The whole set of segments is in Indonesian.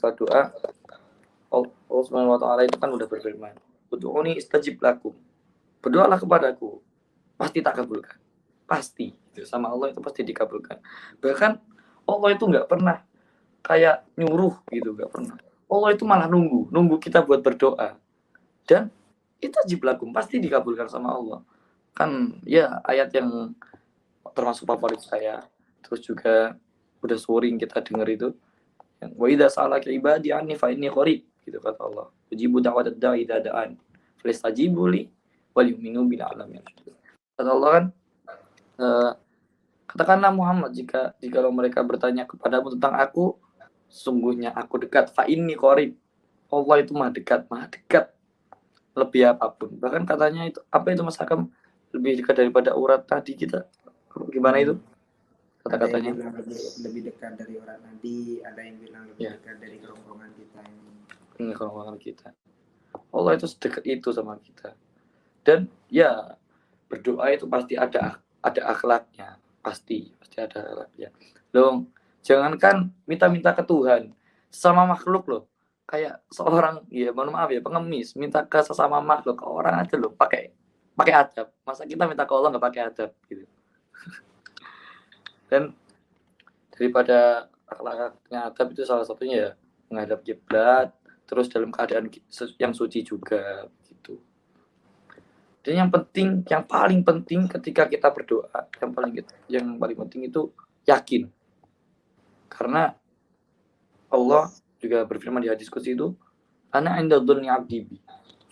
doa, Allah Subhanahu wa taala itu kan udah berfirman, "Ud'uni istajib lakum." Berdoalah kepadaku, pasti tak kabulkan. Pasti. Sama Allah itu pasti dikabulkan. Bahkan Allah itu nggak pernah kayak nyuruh gitu, nggak pernah. Allah itu malah nunggu kita buat berdoa. Dan istajib lakum pasti dikabulkan sama Allah. Kan ya ayat yang termasuk favorit saya. Terus juga udah sering kita dengar itu. Wa idza sa'alaka ibadi anni fa inni qarib gitu kata Allah. Ujibu da'watad da'i idza da'an. Fastajibu li wal yu'minu bil alamin. Kata Allah kan, katakanlah Muhammad jika kalau mereka bertanya kepadamu tentang aku, sungguhnya aku dekat. Fa inni qarib. Allah itu maha dekat lebih apapun. Bahkan katanya itu apa itu Mas Hakam, lebih dekat daripada urat tadi kita. Gimana itu kata-katanya? Ada yang bilang lebih dekat dari urat nadi, ada yang bilang lebih dekat dari kerongkongan kita ini. Kerongkongan kita. Allah itu sedekat itu sama kita. Dan ya berdoa itu pasti ada akhlaknya, pasti ada akhlaknya. Loh, jangankan minta ke Tuhan, sama makhluk loh. Kayak seorang, ya mohon maaf ya, pengemis minta ke sesama makhluk, ke orang aja loh pakai adab. Masa kita minta ke Allah nggak pakai adab gitu. Dan daripada akhlaknya adab itu salah satunya ya menghadap kiblat, terus dalam keadaan yang suci juga gitu. Dan yang paling penting ketika kita berdoa, yang paling penting itu yakin. Karena Allah juga berfirman di hadis qudsi itu, ana inda dzunni 'abdi bi.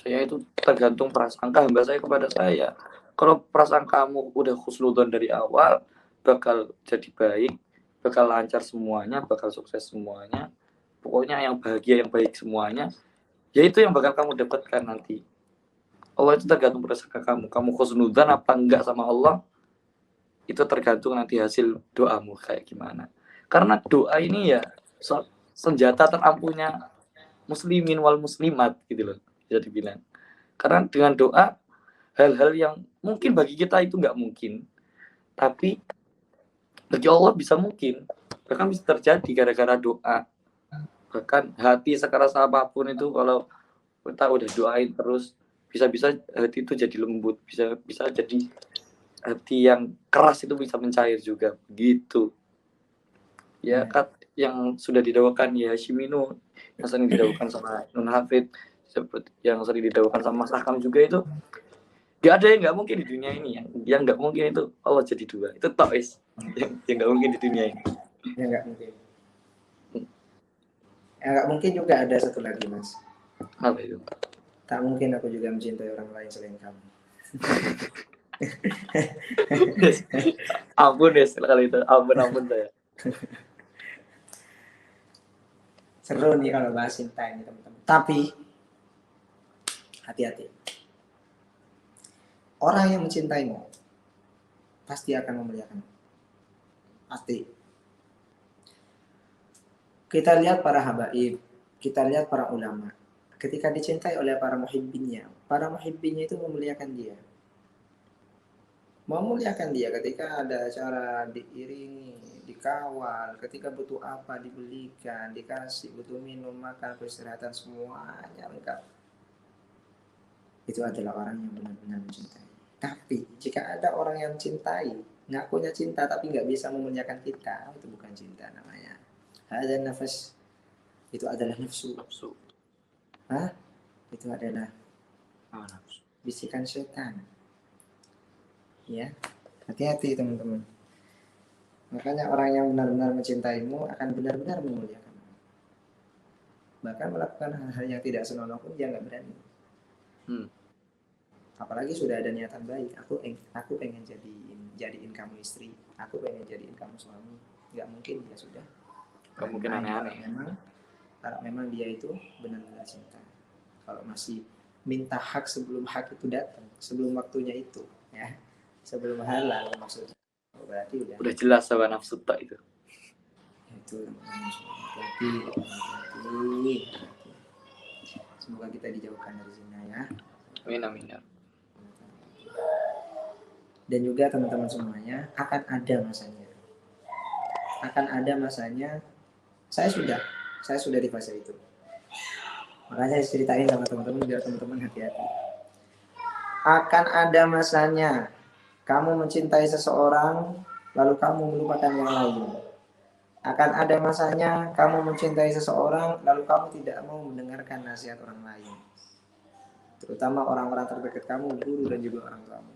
Saya itu tergantung prasangka hamba saya kepada saya. Kalau prasangkamu udah husnudzon dari awal, bakal jadi baik, bakal lancar semuanya, bakal sukses semuanya. Pokoknya yang bahagia, yang baik semuanya, ya itu yang bakal kamu dapatkan nanti. Allah itu tergantung prasangka kamu. Kamu husnudzan apa enggak sama Allah, itu tergantung nanti hasil doamu kayak gimana. Karena doa ini ya senjata terampuhnya muslimin wal muslimat gitu loh, bisa dibilang. Karena dengan doa, hal-hal yang mungkin bagi kita itu nggak mungkin, tapi bagi Allah bisa mungkin. Bahkan bisa terjadi gara-gara doa. Bahkan hati sekeras apapun itu kalau kita udah doain terus, bisa-bisa hati itu jadi lembut, bisa jadi hati yang keras itu bisa mencair juga gitu. Ya kan yang sudah didawakan ya Hashimino, yang sering didawakan sama Nun Hafid, seperti yang sering didawakan sama Mas Hakam juga itu, gak ada yang nggak mungkin di dunia ini. Yang nggak mungkin itu Allah jadi dua, itu tois yang nggak mungkin di dunia ini. Yang nggak mungkin. Yang nggak mungkin juga ada satu lagi Mas. Apa itu? Tak mungkin aku juga mencintai orang lain selain kamu. Ampun ya sekali itu, ampun saya. Seru nih kalau bahas cinta ini teman-teman. Tapi hati-hati. Orang yang mencintaimu pasti akan memuliakanmu. Pasti. Kita lihat para habaib, kita lihat para ulama. Ketika dicintai oleh para muhibbinnya itu memuliakan dia. Memuliakan dia ketika ada acara diiringi, dikawal, ketika butuh apa dibelikan, dikasih, butuh minum, makan, peristirahatan, semuanya lengkap. Itu adalah orang yang benar-benar mencintai. Tapi jika ada orang yang mencintai, ngakunya cinta tapi nggak bisa memuliakan kita, itu bukan cinta namanya. Ada nafas, itu adalah nafsu. Hah? Itu adalah bisikan setan. Ya, hati-hati teman-teman. Makanya orang yang benar-benar mencintaimu akan benar-benar memuliakanmu. Bahkan melakukan hal-hal yang tidak senonoh pun dia nggak berani. Apalagi sudah ada niatan baik. Aku pengen jadiin kamu istri. Aku pengen jadiin kamu suami. Nggak mungkin ya sudah. Nggak mungkin aneh-aneh. Kalau memang dia itu benar-benar cinta. Kalau masih minta hak sebelum hak itu datang, sebelum waktunya itu, ya. Sebelum halal maksudnya, berarti udah jelas sama nafsu tak itu. Itu hati. Semoga kita dijauhkan dari zina ya. Amin. Dan juga teman-teman semuanya akan ada masanya. Saya Saya sudah di fase itu. Makanya saya ceritain sama teman-teman biar teman-teman hati-hati. Akan ada masanya kamu mencintai seseorang lalu kamu melupakan yang lain. Akan ada masanya kamu mencintai seseorang lalu kamu tidak mau mendengarkan nasihat orang lain. Terutama orang-orang terdekat kamu, guru dan juga orang tuamu.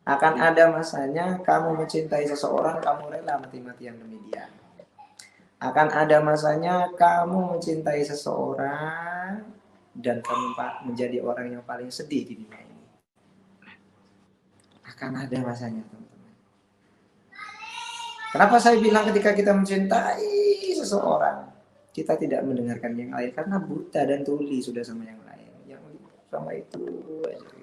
Akan ada masanya kamu mencintai seseorang, kamu rela mati-matian demi dia. Akan ada masanya kamu mencintai seseorang dan kamu menjadi orang yang paling sedih di dunia ini. Akan ada masanya, teman-teman. Kenapa saya bilang ketika kita mencintai seseorang, kita tidak mendengarkan yang lain? Karena buta dan tuli sudah sama yang lain. Yang sama itu aja.